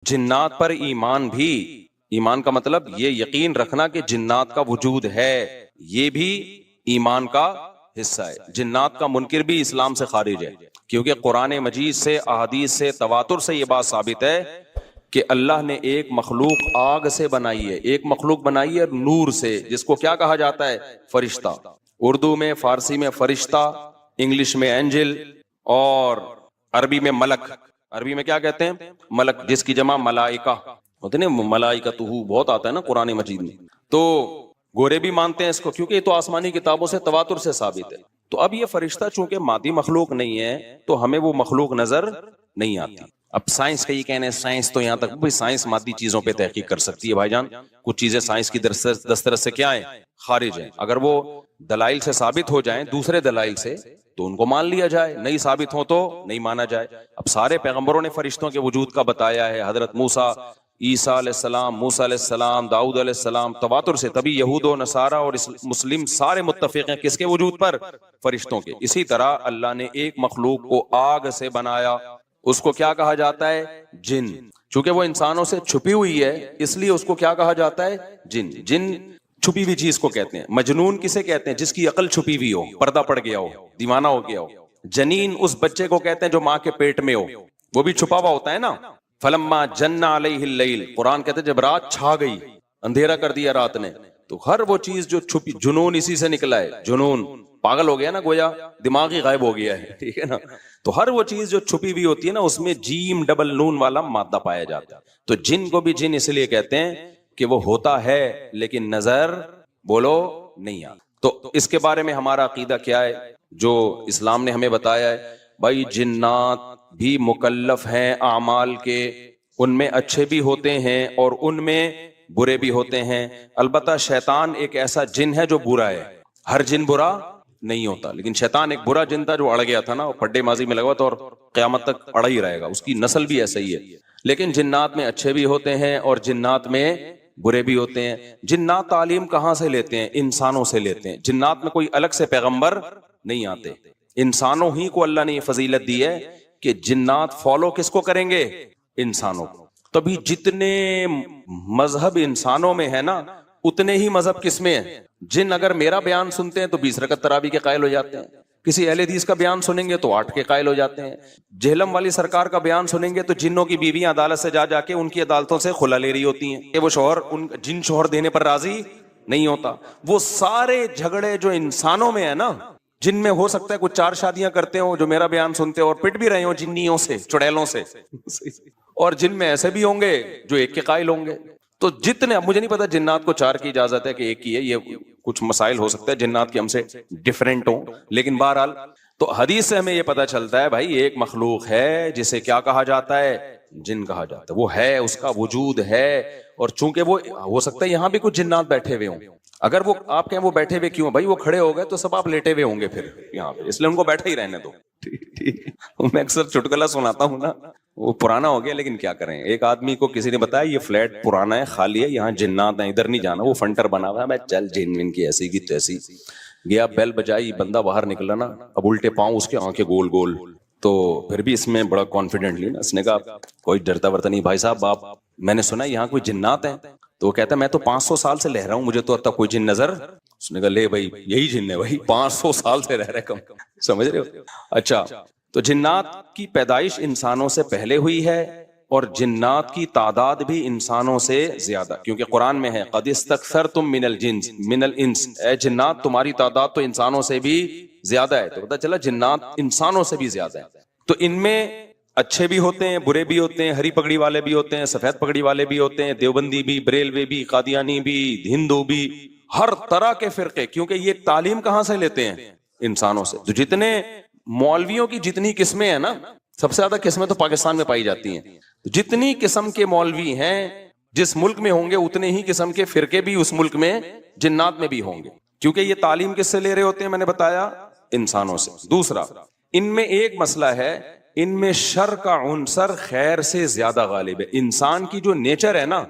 جنات پر ایمان بھی، ایمان کا مطلب یہ یقین رکھنا کہ جنات کا وجود ہے، یہ بھی ایمان کا حصہ ہے۔ جنات کا منکر بھی اسلام سے خارج ہے، کیونکہ قرآن مجید سے، احادیث سے، تواتر سے یہ بات ثابت ہے کہ اللہ نے ایک مخلوق آگ سے بنائی ہے، ایک مخلوق بنائی ہے نور سے، جس کو کیا کہا جاتا ہے؟ فرشتہ۔ اردو میں، فارسی میں فرشتہ، انگلش میں اینجل، اور عربی میں ملک۔ عربی میں کیا کہتے ہیں؟ ملک، جس کی جمع ملائکہ ہوتے ہیں، ملائکتہ بہت آتا ہے نا قرآن مجید میں۔ تو گورے بھی مانتے ہیں اس کو، کیونکہ یہ تو آسمانی کتابوں سے، تواتر سے ثابت ہے۔ تو اب یہ فرشتہ چونکہ مادی مخلوق نہیں ہے تو ہمیں وہ مخلوق نظر نہیں آتی۔ اب سائنس کا یہ کہنا ہے، سائنس تو یہاں تک بھائی سائنس مادی چیزوں پہ تحقیق کر سکتی ہے بھائی جان، کچھ چیزیں سائنس کی دسترس سے کیا ہیں؟ خارج ہیں۔ اگر وہ دلائل سے ثابت ہو جائیں، دوسرے دلائل سے، تو ان کو مان لیا جائے، نہیں ثابت ہو تو نہیں مانا جائے۔ اب سارے پیغمبروں نے فرشتوں کے وجود کا بتایا ہے، حضرت موسیٰ، عیسیٰ علیہ السلام، موسیٰ علیہ السلام، داؤد علیہ السلام، تواتر سے، تبھی یہود و نصارہ اور مسلم سارے متفق ہیں کس کے وجود پر؟ فرشتوں کے۔ اسی طرح اللہ نے ایک مخلوق کو آگ سے بنایا، اس کو کیا کہا جاتا ہے؟ جن۔ چونکہ وہ انسانوں سے چھپی ہوئی ہے اس لیے اس کو کیا کہا جاتا ہے؟ جن۔ جن چھپی ہوئی چیز کو کہتے ہیں۔ مجنون کسے کہتے ہیں؟ جس کی عقل چھپی ہوئی ہو، پردہ پڑ گیا ہو، دیوانہ ہو گیا ہو۔ جنین اس بچے کو کہتے ہیں جو ماں کے پیٹ میں ہو، وہ بھی چھپا ہوا ہوتا ہے نا۔ فلما جن علیہ اللیل، قرآن کہتے ہیں جب رات چھا گئی، اندھیرا کر دیا رات نے، تو ہر وہ چیز جو چھپی، جنون اسی سے نکلا ہے۔ جنون پاگل ہو گیا نا، گویا دماغ ہی غائب ہو گیا ہے، ٹھیک ہے نا۔ تو ہر وہ چیز جو چھپی ہوئی ہوتی ہے نا، اس میں جیم ڈبل نون والا مادہ پایا جاتا ہے۔ تو جن کو بھی جن اس لیے کہتے ہیں کہ وہ ہوتا ہے لیکن نظر، بولو، نہیں آتا۔ تو اس کے بارے میں ہمارا عقیدہ کیا ہے جو اسلام نے ہمیں بتایا ہے؟ بھائی جنات بھی مکلف ہیں اعمال کے، ان میں اچھے بھی ہوتے ہیں اور ان میں برے بھی ہوتے ہیں۔ البتہ شیطان ایک ایسا جن ہے جو برا ہے، ہر جن برا نہیں ہوتا، لیکن شیطان ایک برا جن تھا جو اڑ گیا تھا نا، پڈے ماضی میں لگا تھا اور قیامت تک اڑا ہی رہے گا، اس کی نسل بھی ایسا ہی ہے۔ لیکن جنات میں اچھے بھی ہوتے ہیں اور جنات میں برے بھی ہوتے ہیں۔ جنات تعلیم کہاں سے لیتے ہیں؟ انسانوں سے لیتے ہیں۔ جنات میں کوئی الگ سے پیغمبر نہیں آتے، انسانوں ہی کو اللہ نے یہ فضیلت دی ہے کہ جنات فالو کس کو کریں گے؟ انسانوں کو۔ تبھی جتنے مذہب انسانوں میں ہے نا، اتنے ہی مذہب کس میں ہے؟ جن اگر میرا بیان سنتے ہیں تو 20 رکعت تراویح کے قائل ہو جاتے ہیں، کسی اہل حدیث کا بیان سنیں گے تو 8 کے قائل ہو جاتے ہیں، جہلم والی سرکار کا بیان سنیں گے تو جنوں کی بیویاں عدالت سے جا جا کے ان کی عدالتوں سے خلا لے رہی ہوتی ہیں کہ وہ شوہر جن شوہر دینے پر راضی نہیں ہوتا۔ وہ سارے جھگڑے جو انسانوں میں ہے نا، جن میں ہو سکتا ہے کچھ 4 شادیاں کرتے ہوں جو میرا بیان سنتے ہو اور پٹ بھی رہے ہوں جنیوں سے، چڑیلوں سے، اور جن میں ایسے بھی ہوں گے جو 1 کے قائل ہوں گے۔ تو جتنے، اب مجھے نہیں پتا جنات کو 4 کی اجازت ہے کہ 1 کی ہے، یہ کچھ مسائل ہو سکتا ہے جنات کی ہم سے ڈیفرنٹ ہوں، لیکن بہرحال تو حدیث سے ہمیں یہ پتا چلتا ہے بھائی ایک مخلوق ہے جسے کیا کہا جاتا ہے؟ جن کہا جاتا ہے۔ وہ ہے، اس کا وجود ہے، اور چونکہ وہ ہو سکتا ہے یہاں بھی کچھ جنات بیٹھے ہوئے ہوں، اگر وہ آپ کہیں وہ بیٹھے ہوئے کیوں؟ بھائی وہ کھڑے ہو گئے تو سب آپ لیٹے ہوئے ہوں گے پھر یہاں پہ، اس لیے ان کو بیٹھے ہی رہنے دو۔ میں اکثر چٹکلا سناتا ہوں نا، وہ پرانا ہو گیا لیکن کیا کریں، ایک آدمی کو کسی نے بتایا یہ فلیٹ پرانا ہے، خالی ہے، یہاں جنات ہیں، ادھر نہیں جانا، وہ فنٹر بنا ہوا ہے۔ میں چل جن ان کی ایسی کی تیسی گیا، بیل بجائی، بندہ باہر نکلا نا، اب الٹے پاؤں اس کے آنکھیں گول گول، تو پھر بھی اس میں بڑا کانفیڈنٹلی نا اس نے کہا کوئی ڈرتا ورتا نہیں، بھائی صاحب آپ، میں نے سنا یہاں کوئی جنات ہیں؟ تو وہ کہتا ہے میں تو 500 سال سے رہ رہا ہوں، مجھے تو اب تک کوئی جن نظر۔ اس نے کہا لے بھائی یہی جن ہے بھائی، 500 سال سے رہ رہے کم، سمجھ رہے ہو؟ اچھا، تو جنات کی پیدائش انسانوں سے پہلے ہوئی ہے اور جنات کی تعداد بھی انسانوں سے زیادہ، کیونکہ قرآن میں ہے قد استکثرتم من الانس، اے جنات تمہاری تعداد تو انسانوں سے بھی زیادہ ہے۔ تو پتہ چلا جنات انسانوں سے بھی زیادہ ہے۔ تو ان میں اچھے بھی ہوتے ہیں، برے بھی ہوتے ہیں، ہری پگڑی والے بھی ہوتے ہیں، سفید پگڑی والے بھی ہوتے ہیں، دیوبندی بھی، بریلوی بھی، قادیانی بھی، ہندو بھی، ہر طرح کے فرقے، کیونکہ یہ تعلیم کہاں سے لیتے ہیں؟ انسانوں سے۔ تو جتنے مولویوں کی جتنی قسمیں ہیں نا، سب سے زیادہ قسمیں تو پاکستان میں پائی جاتی ہیں، جتنی قسم کے مولوی ہیں جس ملک میں ہوں گے اتنے ہی قسم کے فرقے بھی اس ملک میں جنات میں بھی ہوں گے، کیونکہ یہ تعلیم کس سے لے رہے ہوتے ہیں؟ میں نے بتایا انسانوں سے۔ دوسرا، ان میں ایک مسئلہ ہے، ان میں شر کا عنصر خیر سے زیادہ غالب ہے۔ انسان کی جو نیچر ہے نا،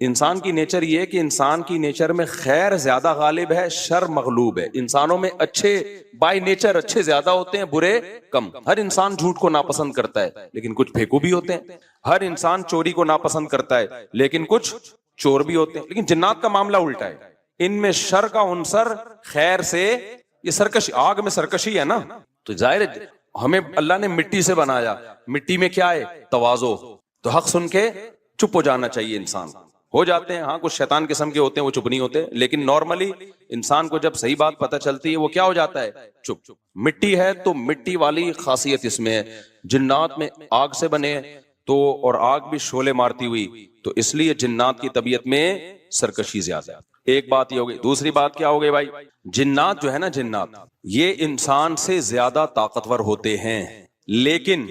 انسان کی نیچر یہ ہے کہ انسان کی نیچر میں خیر زیادہ غالب ہے، شر مغلوب ہے. انسانوں میں اچھے بائی نیچر اچھے زیادہ ہوتے ہیں، برے کم. ہر انسان جھوٹ کو ناپسند کرتا ہے لیکن کچھ پھیکو بھی ہوتے ہیں. ہر انسان چوری کو ناپسند کرتا ہے لیکن کچھ چور بھی ہوتے ہیں. لیکن جنات کا معاملہ الٹا ہے، ان میں شر کا عنصر خیر سے، یہ سرکشی، آگ میں سرکشی ہے نا. تو ظاہر ہے ہمیں اللہ نے مٹی سے بنایا، مٹی میں کیا ہے؟ تواضع. تو حق سن کے چپ ہو جانا چاہیے. انسان ہو جاتے ہیں، ہاں کچھ شیطان قسم کے ہوتے ہیں وہ چپ نہیں ہوتے، لیکن نارملی انسان کو جب صحیح بات پتہ چلتی ہے وہ کیا ہو جاتا ہے؟ چپ. مٹی ہے تو مٹی والی خاصیت اس میں ہے. جنات میں آگ سے بنے تو، اور آگ بھی شعلے مارتی ہوئی، تو اس لیے جنات کی طبیعت میں سرکشی زیادہ ہے. ایک بات یہ ہو گئی. دوسری بات کیا ہو گئی بھائی؟ جنات جو ہے نا، جنات یہ انسان سے زیادہ طاقتور ہوتے ہیں لیکن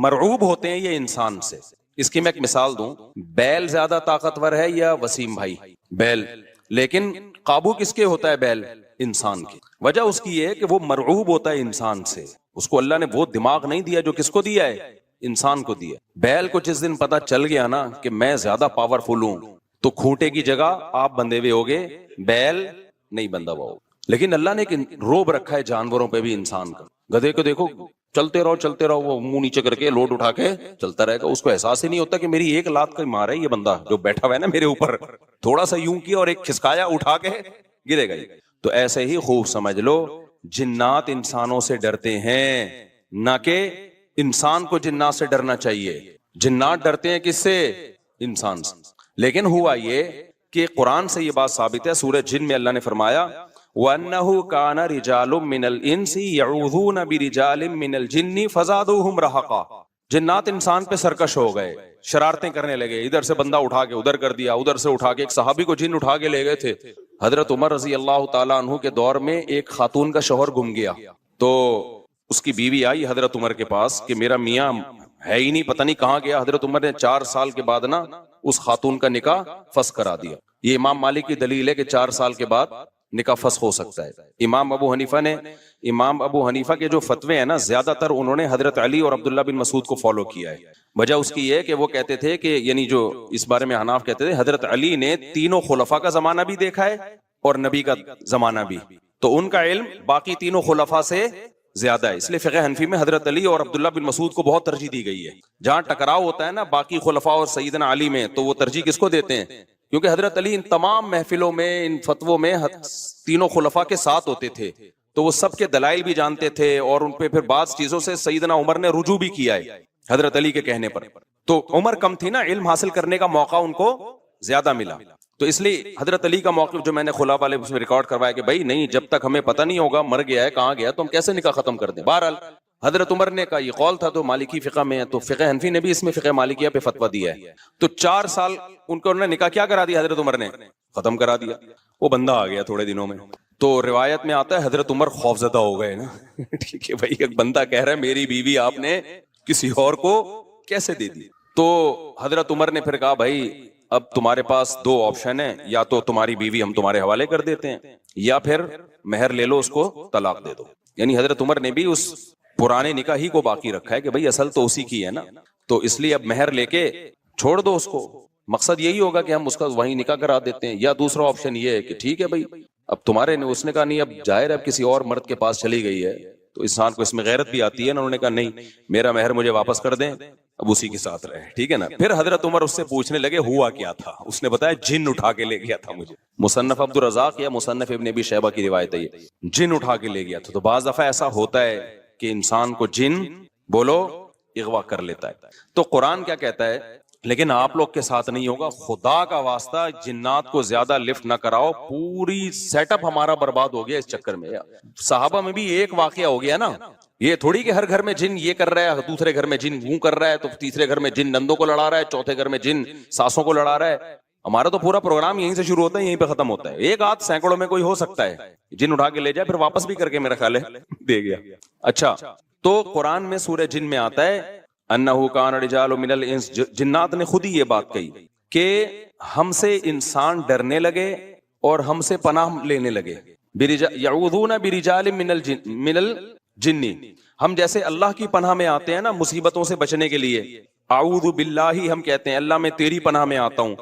مرعوب ہوتے ہیں یہ انسان سے. اس کی میں ایک مثال دوں، بیل زیادہ طاقتور ہے یا وسیم بھائی؟ بیل. لیکن قابو کس کے ہوتا ہے؟ بیل. انسان کی. وجہ اس کی یہ ہے کہ وہ مرعوب ہوتا ہے انسان سے. اس کو اللہ نے وہ دماغ نہیں دیا جو کس کو دیا ہے؟ انسان کو دیا. بیل کو جس دن پتا چل گیا نا کہ میں زیادہ پاورفل ہوں، تو کھوٹے کی جگہ آپ بندھے ہوئے ہوگے، بیل نہیں بندھا ہوا ہوگا. لیکن اللہ نے ایک روب رکھا ہے جانوروں پہ بھی انسان کا. گدھے کو دیکھو، چلتے رہو، وہ منہ نیچے کر کے لوڈ اٹھا کے چلتا رہے گا. اس کو احساس ہی نہیں ہوتا کہ میری ایک لات کا مار ہے یہ بندہ جو بیٹھا ہوا ہے نا میرے اوپر، تھوڑا سا یوں کیا اور ایک کھسکایا اٹھا کے گرے گا. تو ایسے ہی خوب سمجھ لو، جنات انسانوں سے ڈرتے ہیں، نہ کہ انسان کو جنات سے ڈرنا چاہیے. جنات ڈرتے ہیں کس سے؟ انسان سے. لیکن ہوا یہ کہ قرآن سے یہ بات ثابت ہے. سورہ جن میں اللہ نے فرمایا وَأَنَّهُ كَانَ رِجَالٌ مِّنَ الْإِنسِ يَعُوذُونَ بِرِجَالٍ مِّنَ الْجِنِّ فَزَادُوهُمْ رَهَقًا. جنات انسان پہ سرکش ہو گئے، شرارتیں کرنے لگے. ادھر سے بندہ اٹھا کے ادھر کر دیا، ادھر سے اٹھا کے. ایک صحابی کو جن اٹھا کے لے گئے تھے. حضرت عمر رضی اللہ تعالیٰ عنہ کے دور میں ایک خاتون کا شوہر گم گیا، تو اس کی بیوی آئی حضرت عمر کے پاس کہ میرا میاں ہے ہی نہیں، پتہ نہیں کہاں گیا. حضرت عمر نے 4 سال کے بعد نا اس خاتون کا نکاح فسخ کرا دیا. یہ امام مالک کی دلیل ہے کہ 4 سال کے بعد نکاح فسخ ہو سکتا ہے. امام ابو حنیفہ کے جو فتوے ہیں نا، زیادہ تر انہوں نے حضرت علی اور عبداللہ بن مسعود کو فالو کیا ہے. وجہ اس کی یہ ہے کہ وہ کہتے تھے کہ، یعنی جو اس بارے میں حناف کہتے تھے، حضرت علی نے تینوں خلفاء کا زمانہ بھی دیکھا ہے اور نبی کا زمانہ بھی، تو ان کا علم باقی تینوں خلفاء سے زیادہ ہے. اس لیے فقہ حنفی میں حضرت علی اور عبداللہ بن مسعود کو بہت ترجیح دی گئی ہے. جہاں ٹکراؤ ہوتا ہے نا باقی خلفاء اور سیدنا علی میں، تو وہ ترجیح کس کو دیتے ہیں؟ کیونکہ حضرت علی ان تمام محفلوں میں، ان فتووں میں تینوں خلفاء کے ساتھ ہوتے تھے، تو وہ سب کے دلائل بھی جانتے تھے، اور ان پہ پھر بعض چیزوں سے سیدنا عمر نے رجوع بھی کیا ہے حضرت علی کے کہنے پر. تو عمر کم تھی نا، علم حاصل کرنے کا موقع ان کو زیادہ ملا. تو اس لیے حضرت علی کا موقف جو میں نے خلا والے اس میں ریکارڈ کروایا کہ بھائی نہیں، جب تک ہمیں پتہ نہیں ہوگا مر گیا ہے کہاں گیا تو ہم کیسے نکاح ختم کر دیں. بہرحال حضرت عمر نے کا یہ قول تھا، تو مالکی فقہ میں ہے، تو فقہ حنفی نے بھی اس میں فقہ مالکیہ پہ فتویٰ دیا ہے. تو 4 سال ان کو انہوں نے نکاح کیا کرا دیا؟ حضرت عمر نے ختم کرا دیا. وہ بندہ آ گیا تھوڑے دنوں میں. تو روایت میں آتا ہے حضرت عمر خوفزدہ ہو گئے نا. ٹھیک ہے بھائی، ایک بندہ کہہ رہا ہے میری بیوی آپ نے کسی اور کو کیسے دے دی؟ تو حضرت عمر نے پھر کہا بھائی اب تمہارے پاس 2 آپشن ہیں، یا تو تمہاری بیوی ہم تمہارے حوالے کر دیتے ہیں، یا پھر مہر لے لو، اس کو طلاق دے دو. یعنی حضرت عمر نے بھی اس پرانے نکاح ہی کو باقی رکھا ہے کہ بھئی اصل تو اسی کی ہے نا، تو اس لیے اب مہر لے کے چھوڑ دو اس کو. مقصد یہی ہوگا کہ ہم اس کا وہیں نکاح کرا دیتے ہیں. یا دوسرا آپشن یہ ہے کہ ٹھیک ہے بھئی اب تمہارے نے، اس نے کہا نہیں اب ظاہر اب کسی اور مرد کے پاس چلی گئی ہے تو انسان کو اس میں غیرت بھی آتی ہے نا. انہوں نے کہا نہیں، میرا مہر مجھے واپس کر دیں، اب اسی کے ساتھ رہے. ٹھیک ہے نا. پھر حضرت عمر اس سے پوچھنے لگے ہوا کیا تھا. اس نے بتایا جن اٹھا کے لے گیا تھا مجھے. مصنف عبد الرزاق یا مصنف ابن ابی شیبہ کی روایت ہے، یہ جن اٹھا کے لے گیا تھا. تو بعض دفعہ ایسا ہوتا ہے کہ انسان کو جن بولو اغوا کر لیتا ہے. تو قرآن کیا کہتا ہے؟ لیکن آپ لوگ کے ساتھ نہیں ہوگا، خدا کا واسطہ جنات کو زیادہ لفٹ نہ کراؤ. پوری سیٹ اپ ہمارا برباد ہو گیا اس چکر میں. صحابہ میں بھی ایک واقعہ ہو گیا نا. یہ تھوڑی کہ ہر گھر میں جن یہ کر رہا ہے، دوسرے گھر میں جن وہ کر رہا ہے، تو تیسرے گھر میں جن نندوں کو لڑا رہا ہے، چوتھے گھر میں جن ساسوں کو لڑا رہا ہے. ہمارا تو پورا پروگرام یہیں سے شروع ہوتا ہے، یہیں پہ ختم ہوتا ہے. ایک آدھ سینکڑوں میں کوئی ہو سکتا ہے جن اٹھا کے لے جائے، پھر واپس بھی کر کے میرا خیال ہے دے گیا. اچھا، تو قرآن میں سورہ جن میں آتا ہے انہو کان رجال من الانس، جنات نے خود ہی یہ بات کہی کہ ہم سے انسان ڈرنے لگے اور ہم سے پناہ لینے لگے. یعوذون برجال من الجن، ہم جیسے اللہ کی پناہ میں آتے ہیں نا مصیبتوں سے بچنے کے لیے، اعوذ باللہ ہم کہتے ہیں اللہ میں تیری پناہ میں آتا ہوں.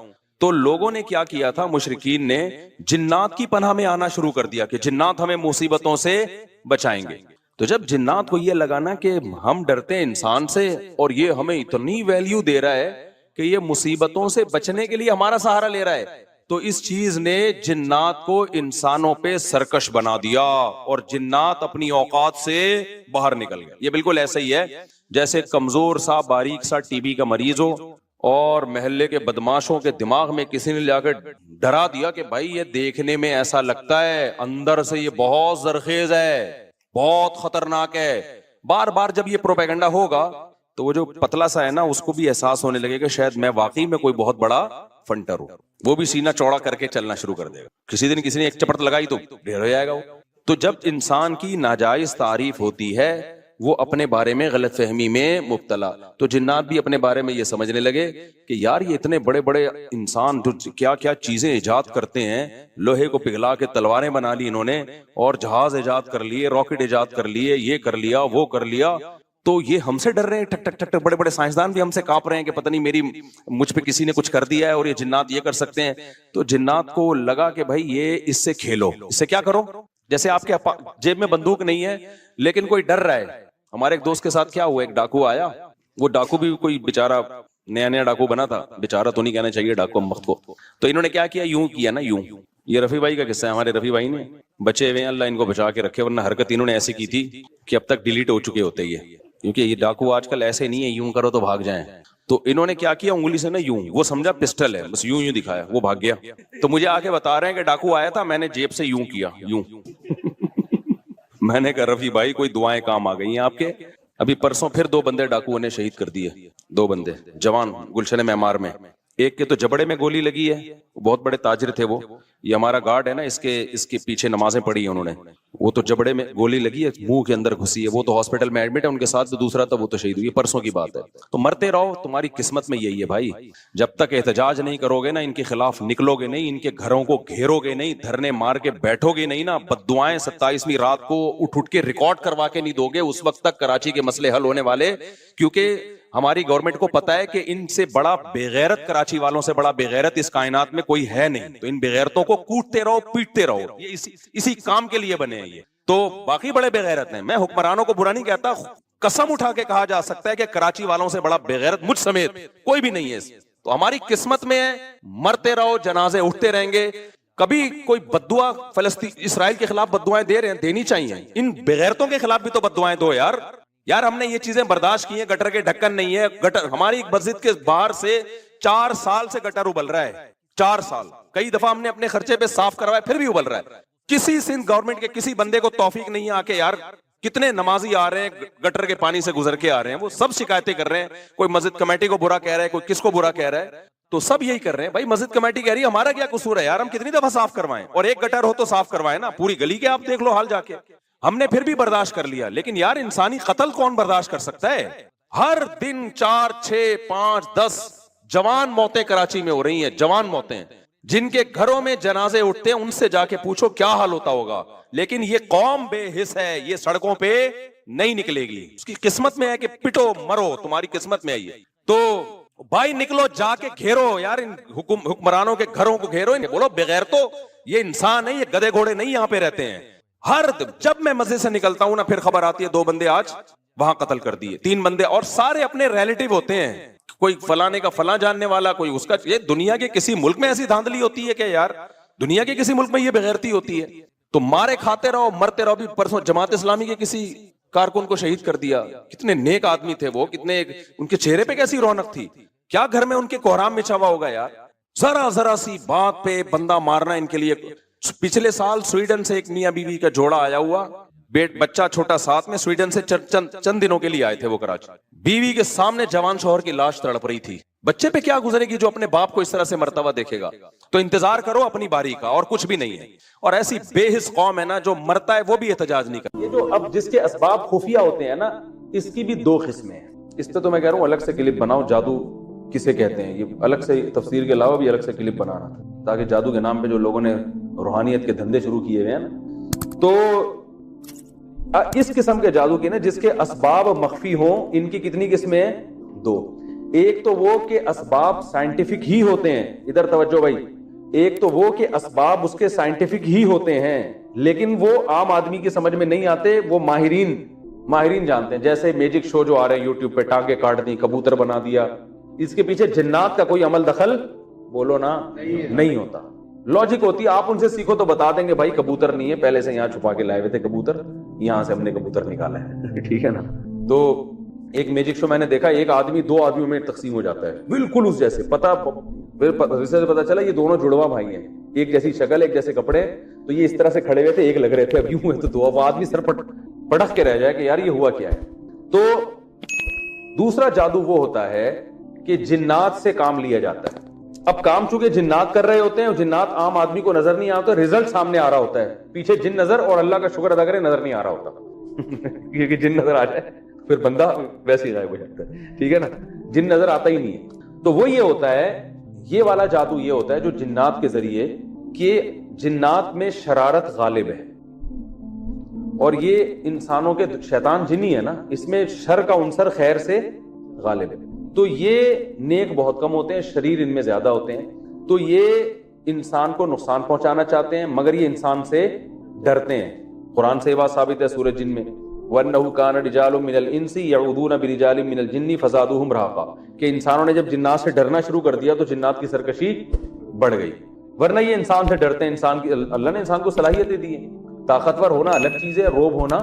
تو لوگوں نے کیا کیا تھا, مشرکین نے جنات کی پناہ میں آنا شروع کر دیا کہ جنات ہمیں مصیبتوں سے بچائیں گے. تو جب جنات کو یہ لگانا کہ ہم ڈرتے ہیں انسان سے اور یہ ہمیں اتنی ویلیو دے رہا ہے کہ یہ مصیبتوں سے بچنے کے لیے ہمارا سہارا لے رہا ہے, تو اس چیز نے جنات کو انسانوں پہ سرکش بنا دیا اور جنات اپنی اوقات سے باہر نکل گئے. یہ بالکل ایسا ہی ہے جیسے کمزور سا باریک سا ٹی بی کا مریض ہو اور محلے کے بدماشوں کے دماغ میں کسی نے لا کے ڈرا دیا کہ بھائی یہ دیکھنے میں ایسا لگتا ہے, اندر سے یہ بہت زرخیز ہے, بہت خطرناک ہے. بار بار جب یہ پروپیگنڈا ہوگا تو وہ جو پتلا سا ہے نا, اس کو بھی احساس ہونے لگے کہ شاید میں واقعی میں کوئی بہت بڑا فنٹر ہوں. وہ بھی سینہ چوڑا کر کے چلنا شروع کر دے گا. کسی دن کسی نے ایک چپٹ لگائی تو ڈھیر ہو جائے گا وہ. تو جب انسان کی ناجائز تعریف ہوتی ہے وہ اپنے بارے میں غلط فہمی میں مبتلا, تو جنات بھی اپنے بارے میں یہ سمجھنے لگے کہ یار یہ اتنے بڑے بڑے انسان جو کیا کیا چیزیں ایجاد کرتے ہیں, لوہے کو پگھلا کے تلواریں بنا لی انہوں نے, اور جہاز ایجاد کر لیے, راکٹ ایجاد کر لیے, یہ کر لیا وہ کر لیا, تو یہ ہم سے ڈر رہے ہیں. ٹک ٹک ٹک ٹک بڑے بڑے سائنسدان بھی ہم سے کانپ رہے ہیں کہ پتہ نہیں مجھ پہ کسی نے کچھ کر دیا ہے اور یہ جنات یہ کر سکتے ہیں. تو جنات کو لگا کہ بھائی یہ اس سے کھیلو, اس سے کیا کرو, جیسے آپ کے جیب میں بندوق نہیں ہے لیکن کوئی ڈر رہا ہے. ہمارے ایک دوست کے ساتھ کیا ہوا, ایک ڈاکو آیا, وہ ڈاکو بھی کوئی بےچارا نیا نیا ڈاکو بنا تھا, بےچارا تو نہیں کہنا چاہیے ڈاکو وقت کو. تو انہوں نے کیا کیا, یوں کیا نا, یوں. یہ رفیع بھائی کا قصہ ہے, ہمارے رفیع بھائی نے بچے ہوئے ہیں, اللہ ان کو بچا کے رکھے, ورنہ حرکت انہوں نے ایسی کی تھی کہ اب تک ڈیلیٹ ہو چکے ہوتے یہ, کیونکہ یہ ڈاکو آج کل ایسے نہیں ہے یوں کرو تو بھاگ جائیں. تو انہوں نے کیا کیا, انگلی سے نا یوں, وہ سمجھا پسٹل ہے, بس یوں یوں دکھایا, وہ بھاگ گیا. تو مجھے آ کے بتا رہے ہیں کہ ڈاکو آیا تھا, میں نے جیب سے یوں کیا, یوں. میں نے کہا رفیع بھائی کوئی دعائیں کام آ گئی ہیں آپ کے. ابھی پرسوں پھر 2 بندے ڈاکوؤں نے شہید کر دیے, 2 بندے جوان گلشن معمار میں. ایک کے تو جبڑے میں گولی لگی ہے, بہت بڑے تاجر تھے وہ, یہ ہمارا گارڈ ہے نا, اس کے پیچھے نمازیں پڑھی ہیں انہوں نے, وہ تو جبڑے میں گولی لگی ہے, منہ کے اندر گھسی ہے, وہ تو ہاسپٹل میں ایڈمٹ ہے, ان کے ساتھ تو دوسرا تھا وہ تو شہید ہوئی, پرسوں کی بات ہے. تو مرتے رہو, تمہاری قسمت میں یہی ہے بھائی. جب تک احتجاج نہیں کرو گے نا, ان کے خلاف نکلو گے نہیں, ان کے گھروں کو گھیرو گے نہیں, دھرنے مار کے بیٹھو گے نہیں نا, بددعائیں 27ویں رات کو اٹھ کے ریکارڈ کروا کے نہیں دو گے, اس وقت تک کراچی کے مسئلے حل ہونے والے. کیونکہ ہماری گورنمنٹ کو پتا ہے کہ ان سے بڑا بےغیرت, کراچی والوں سے بڑا بےغیرت اس کائنات میں کوئی ہے نہیں. تو ان بےغیرتوں کو کوٹتے رہو, پیٹتے رہو, یہ اسی کام کے لیے بنے ہیں یہ. تو باقی بڑے بےغیرت ہیں, میں حکمرانوں کو برا نہیں کہتا, قسم اٹھا کے کہا جا سکتا ہے کہ کراچی والوں سے بڑا بےغیرت مجھ سمیت کوئی بھی نہیں ہے. تو ہماری قسمت میں ہے, مرتے رہو, جنازے اٹھتے رہیں گے. کبھی کوئی بددعا فلسطین اسرائیل کے خلاف بددعائیں دے رہے ہیں, دینی چاہیے. ان بےغیرتوں کے خلاف بھی تو بددعائیں دو یار. یار ہم نے یہ چیزیں برداشت کی ہیں, گٹر کے ڈھکن نہیں ہے, گٹر ہماری مسجد کے باہر سے 4 سال سے گٹر ابل رہا ہے, 4 سال. کئی دفعہ ہم نے اپنے خرچے پہ صاف کروایا, پھر بھی ابل رہا ہے. کسی سندھ گورنمنٹ کے کسی بندے کو توفیق نہیں آ کے, یار کتنے نمازی آ رہے ہیں گٹر کے پانی سے گزر کے آ رہے ہیں, وہ سب شکایتیں کر رہے ہیں. کوئی مسجد کمیٹی کو برا کہہ رہا ہے, کوئی کس کو برا کہہ رہا ہے, تو سب یہی کر رہے ہیں. بھائی مسجد کمیٹی کہہ رہی ہے ہمارا کیا قصور ہے یار, ہم کتنی دفعہ صاف کروائیں, اور ایک گٹر ہو تو صاف کروائیں نا, پوری گلی کے آپ دیکھ لو حال جا کے. ہم نے پھر بھی برداشت کر لیا, لیکن یار انسانی قتل کون برداشت کر سکتا ہے. ہر دن 4 6 5 10 جوان موتیں کراچی میں ہو رہی ہیں, جوان موتیں. جن کے گھروں میں جنازے اٹھتے ہیں ان سے جا کے پوچھو کیا حال ہوتا ہوگا. لیکن یہ قوم بے حس ہے, یہ سڑکوں پہ نہیں نکلے گی. اس کی قسمت میں ہے کہ پٹو مرو, تمہاری قسمت میں ہے یہ. تو بھائی نکلو, جا کے گھیرو یار, ان حکمرانوں کے گھروں کو گھیرو. بولو بغیر تو یہ انسان ہے, یہ گدے گھوڑے نہیں یہاں پہ رہتے ہیں. ہر جب میں مسجد سے نکلتا ہوں نا, پھر خبر آتی ہے 2 بندے آج وہاں قتل کر دیے, 3 بندے, اور سارے اپنے ریلیٹیو ہوتے ہیں. کوئی فلانے کا فلاں جاننے والا, کوئی اس کا. یہ دنیا کے کسی ملک میں ایسی دھاندلی ہوتی ہے کہ یار, دنیا کے کسی ملک میں یہ بغیرتی ہوتی ہے. تو مارے کھاتے رہو, مرتے رہو. بھی پرسوں جماعت اسلامی کے کسی کارکن کو شہید کر دیا. کتنے نیک آدمی تھے وہ, کتنے ان کے چہرے پہ کیسی رونق تھی. کیا گھر میں ان کے کوہرام مچا ہوا ہوگا یار. ذرا سی بات پہ بندہ مارنا ان کے لیے. پچھلے سال سویڈن سے ایک میاں بیوی کا جوڑا آیا ہوا, بچہ چھوٹا ساتھ میں, سویڈن سے چند دنوں کے لیے آئے تھے وہ کراچی. بیوی کے سامنے جوان شوہر کی لاش تڑپ رہی تھی. بچے پہ کیا گزرے گی جو اپنے باپ کو اس طرح سے مرتا ہوا دیکھے گا. تو انتظار کرو اپنی باری کا, اور کچھ بھی نہیں ہے. اور ایسی بے حس قوم ہے نا, جو مرتا ہے وہ بھی احتجاج نہیں کرتا. یہ جو اب جس کے اسباب خفیہ ہوتے ہیں نا, اس کی بھی 2 قسمیں ہیں. اس پہ تو میں کہہ رہا ہوں الگ سے کلپ بناؤ, جادو کسے کہتے ہیں, یہ الگ سے تفسیر کے علاوہ بھی الگ سے کلپ بنانا تھا, تاکہ جادو کے نام پہ جو لوگوں نے روحانیت کے دھندے شروع کیے ہوئے ہیں نا, تو اس قسم کے جادو کی نا, جس کے اسباب مخفی ہوں, ان کی کتنی قسمیں ہیں؟ 2. ایک تو وہ کہ اسباب سائنٹیفک ہی ہوتے ہیں, ادھر توجہ بھائی, ایک تو وہ کہ اسباب اس کے سائنٹیفک ہی ہوتے ہیں لیکن وہ عام آدمی کی سمجھ میں نہیں آتے, وہ ماہرین جانتے ہیں. جیسے میجک شو جو آ رہے ہیں یوٹیوب پہ, ٹانگیں کاٹ دی, کبوتر بنا دیا, اس کے پیچھے جنات کا کوئی عمل دخل بولو نا نہیں ہوتا. لاجک ہوتی ہے, آپ ان سے سیکھو تو بتا دیں گے بھائی کبوتر نہیں ہے, پہلے سے یہاں چھپا کے لائے ہوئے تھے کبوتر, یہاں سے ہم نے کبوتر نکالا ہے. ٹھیک ہے نا. تو ایک میجک شو میں نے دیکھا, ایک آدمی 2 آدمیوں میں تقسیم ہو جاتا ہے بالکل اس جیسے, پتا چلا یہ دونوں جڑواں بھائی ہیں, ایک جیسی شکل ایک جیسے کپڑے, تو یہ اس طرح سے کھڑے ہوئے تھے, ایک لگ رہے تھے, اب یوں ہوئے تو 2, اب آدمی سر پٹک کے رہ جائے کہ یار یہ ہوا کیا ہے. تو دوسرا جادو وہ ہوتا ہے کہ جنات سے کام لیا جاتا ہے. اب کام چونکہ جنات کر رہے ہوتے ہیں, اور جنات عام آدمی کو نظر نہیں آتا, رزلٹ سامنے آ رہا ہوتا ہے, پیچھے جن نظر, اور اللہ کا شکر ادا کرے نظر نہیں آ رہا ہوتا کیونکہ جن نظر آ جائے پھر بندہ ویسے ہی غائب ہو جاتا ہے. ٹھیک ہے نا, جن نظر آتا ہی نہیں ہے. تو وہ یہ ہوتا ہے, یہ والا جادو یہ ہوتا ہے جو جنات کے ذریعے, کہ جنات میں شرارت غالب ہے, اور یہ انسانوں کے شیطان جنی ہے نا, اس میں شر کا عنصر خیر سے غالب ہے. تو یہ نیک بہت کم ہوتے ہیں, شریر ان میں زیادہ ہوتے ہیں. تو یہ انسان کو نقصان پہنچانا چاہتے ہیں, مگر یہ انسان سے ڈرتے ہیں. قرآن سے یہ بات ثابت ہے سورہ جن میں, وَأَنَّهُ كَانَ رِجَالٌ مِّنَ الْإِنسِ يَعُوذُونَ بِرِجَالٍ مِّنَ الْجِنِّ فَزَادُوهُمْ رَهَقًا, کہ انسانوں نے جب جنات سے ڈرنا شروع کر دیا تو جنات کی سرکشی بڑھ گئی. ورنہ یہ انسان سے ڈرتے ہیں. انسان کی اللہ نے انسان کو صلاحیتیں دی ہیں. طاقتور ہونا الگ چیز ہے, روب ہونا,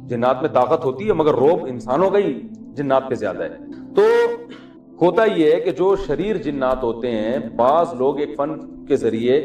جنات میں طاقت ہوتی ہے مگر روب انسانوں کا ہی جنات پہ زیادہ ہے. تو ہوتا یہ ہے کہ جو شریر جنات ہوتے ہیں, بعض لوگ ایک فن کے ذریعے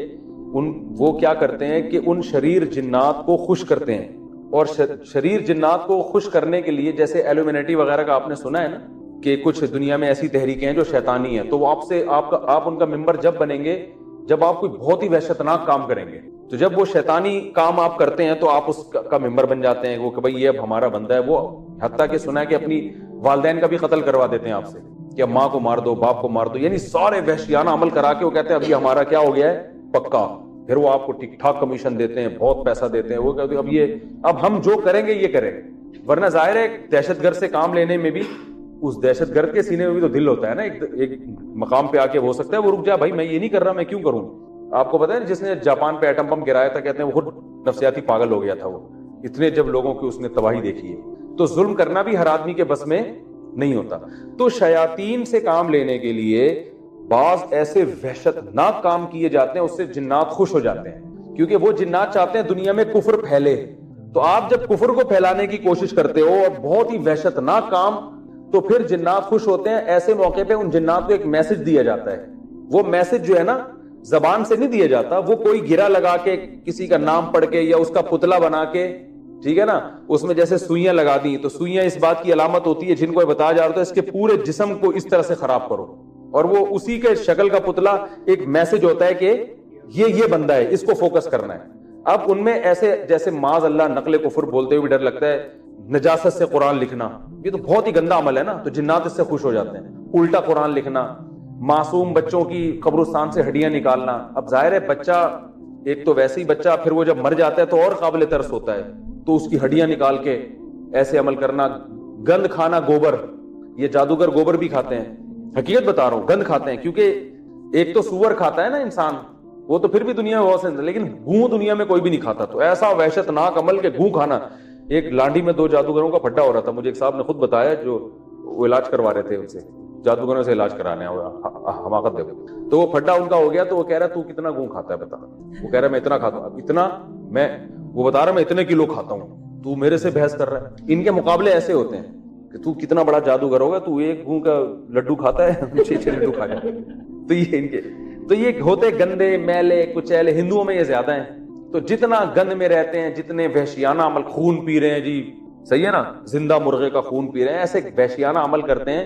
وہ کیا کرتے ہیں کہ ان شریر جنات کو خوش کرتے ہیں, اور شریر جنات کو خوش کرنے کے لیے, جیسے ایلومینٹی وغیرہ کا آپ نے سنا ہے نا, کہ کچھ دنیا میں ایسی تحریکیں ہیں جو شیطانی ہیں, تو وہ آپ ان کا ممبر جب بنیں گے جب آپ کوئی بہت ہی وحشتناک کام کریں گے. تو جب وہ شیطانی کام آپ کرتے ہیں تو آپ اس کا ممبر بن جاتے ہیں, وہ کہ بھائی یہ اب ہمارا بندہ ہے. وہ حتیٰ کہ سنا ہے کہ اپنی والدین کا بھی قتل کروا دیتے ہیں آپ سے, کہ اب ماں کو مار دو, باپ کو مار دو, یعنی سارے وحشیانہ عمل کرا کے وہ کہتے ہیں اب یہ ہمارا کیا ہو گیا ہے پکا. پھر وہ آپ کو ٹھیک ٹھاک کمیشن دیتے ہیں, بہت پیسہ دیتے ہیں. وہ کہتے ہیں اب ہم جو کریں گے یہ کریں گے. ورنہ ظاہر ہے دہشت گرد سے کام لینے میں بھی, اس دہشت گرد کے سینے میں بھی تو دل ہوتا ہے نا, ایک مقام پہ آ کے ہو سکتا ہے وہ رک جائے, بھائی میں یہ نہیں کر رہا, میں کیوں کروں. آپ کو پتا ہے جس نے جاپان پہ ایٹم بم گرایا تھا, کہتے ہیں وہ خود نفسیاتی پاگل ہو گیا تھا, وہ اتنے جب لوگوں کی اس نے تباہی دیکھی ہے. تو ظلم کرنا بھی ہر آدمی کے بس میں نہیں ہوتا. تو شیاطین سے کام لینے کے لیے بعض ایسے وحشتناک کام کیے جاتے ہیں, اس سے جنات خوش ہو جاتے ہیں, کیونکہ وہ جنات چاہتے ہیں دنیا میں کفر پھیلے. تو آپ جب کفر کو پھیلانے کی کوشش کرتے ہو اور بہت ہی وحشتناک کام, تو پھر جنات خوش ہوتے ہیں. ایسے موقع پہ ان جنات کو ایک میسج دیا جاتا ہے. وہ میسج جو ہے نا زبان سے نہیں دیا جاتا, وہ کوئی گرا لگا کے, کسی کا نام پڑھ کے, یا اس کا پتلا بنا کے, ٹھیک ہے نا, اس میں جیسے سوئیاں لگا دی, تو سوئیاں اس بات کی علامت ہوتی ہے جن کو بتایا جا رہا ہے اس کے پورے جسم کو اس طرح سے خراب کرو, اور وہ اسی کے شکل کا پتلا ایک میسج ہوتا ہے کہ یہ بندہ ہے, اس کو فوکس کرنا ہے. اب ان میں ایسے جیسے معاذ اللہ نقل کفر بولتے ہوئے بھی ڈر لگتا ہے, نجاست سے قرآن لکھنا, یہ تو بہت ہی گندا عمل ہے نا, تو جنات اس سے خوش ہو جاتے ہیں. الٹا قرآن لکھنا, معصوم بچوں کی قبرستان سے ہڈیاں نکالنا. اب ظاہر ہے بچہ ایک تو ویسے ہی بچہ, پھر وہ جب مر جاتا ہے تو اور قابل ترس ہوتا ہے, تو اس کی ہڈیاں نکال کے ایسے عمل کرنا. گند کھانا, گوبر, یہ جادوگر گوبر بھی کھاتے ہیں, حقیقت بتا رہا ہوں, گند کھاتے ہیں. کیونکہ ایک تو سور کھاتا ہے نا انسان, وہ تو پھر بھی دنیا میں بہت سے, لیکن گوں دنیا میں کوئی بھی نہیں کھاتا. تو ایسا وحشتناک عمل کہ گوں کھانا. ایک لانڈی میں 2 جادوگروں کا پھڈا ہو رہا تھا, مجھے ایک صاحب نے خود بتایا, جو وہ علاج کروا رہے تھے ان سے, جادوگروں سے علاج کرانے, حماقت دے. تو وہ پھڈا ان کا ہو گیا, تو وہ کہہ رہا تو کتنا گوں کھاتا ہے بتا. وہ کہہ رہا میں اتنا کھاتا ہوں. اتنا میں, وہ بتا رہا میں اتنے کلو کھاتا ہوں, تو میرے سے بحث کر رہا ہے. ان کے مقابلے ایسے ہوتے ہیں کہ تو کتنا بڑا جادوگر ہوگا, تو ایک گوں کا لڈو کھاتا ہے, 6 لڈو کھا جاتا ہے. تو یہ ان کے, تو یہ ہوتے گندے میلے کچیلے. ہندوؤں میں یہ زیادہ ہیں. تو جتنا گند میں رہتے ہیں, جتنے وحشیانہ عمل, خون پی رہے ہیں جی, صحیح ہے نا, زندہ مرغے کا خون پی رہے ہیں, ایسے وحشیانہ عمل کرتے ہیں,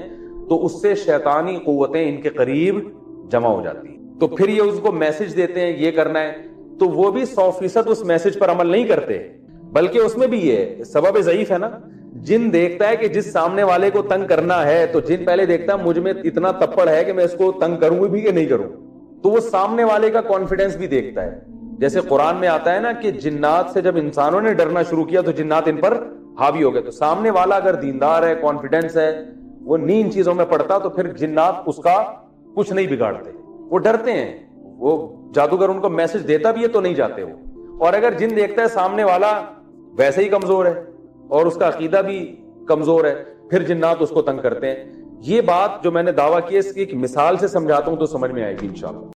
تو اس سے شیطانی قوتیں ان کے قریب جمع ہو جاتی ہیں. تو پھر یہ اس کو میسج دیتے ہیں یہ کرنا ہے, تو وہ بھی 100% اس میسج پر عمل نہیں کرتے, بلکہ اس میں بھی یہ سبب ضعیف ہے نا. جن دیکھتا ہے کہ جس سامنے والے کو تنگ کرنا ہے, تو جن پہلے دیکھتا ہے مجھ میں اتنا تپڑ ہے کہ میں اس کو تنگ کروں بھی کہ نہیں کروں, تو وہ سامنے والے کا کانفیڈنس بھی دیکھتا ہے. جیسے قرآن میں آتا ہے نا کہ جنات سے جب انسانوں نے ڈرنا شروع کیا تو جنات ان پر حاوی ہو گئے. تو سامنے والا اگر دیندار ہے, کانفیڈنس ہے, وہ نیند چیزوں میں پڑتا تو پھر جنات اس کا کچھ نہیں بگاڑتے. وہ ڈرتے ہیں, وہ جادوگر ان کو میسج دیتا بھی ہے تو نہیں جاتے وہ. اور اگر جن دیکھتا ہے سامنے والا ویسے ہی کمزور ہے اور اس کا عقیدہ بھی کمزور ہے, پھر جنات اس کو تنگ کرتے ہیں. یہ بات جو میں نے دعویٰ کی ہے اس کی ایک مثال سے سمجھاتا ہوں تو سمجھ میں آئے گی انشاءاللہ.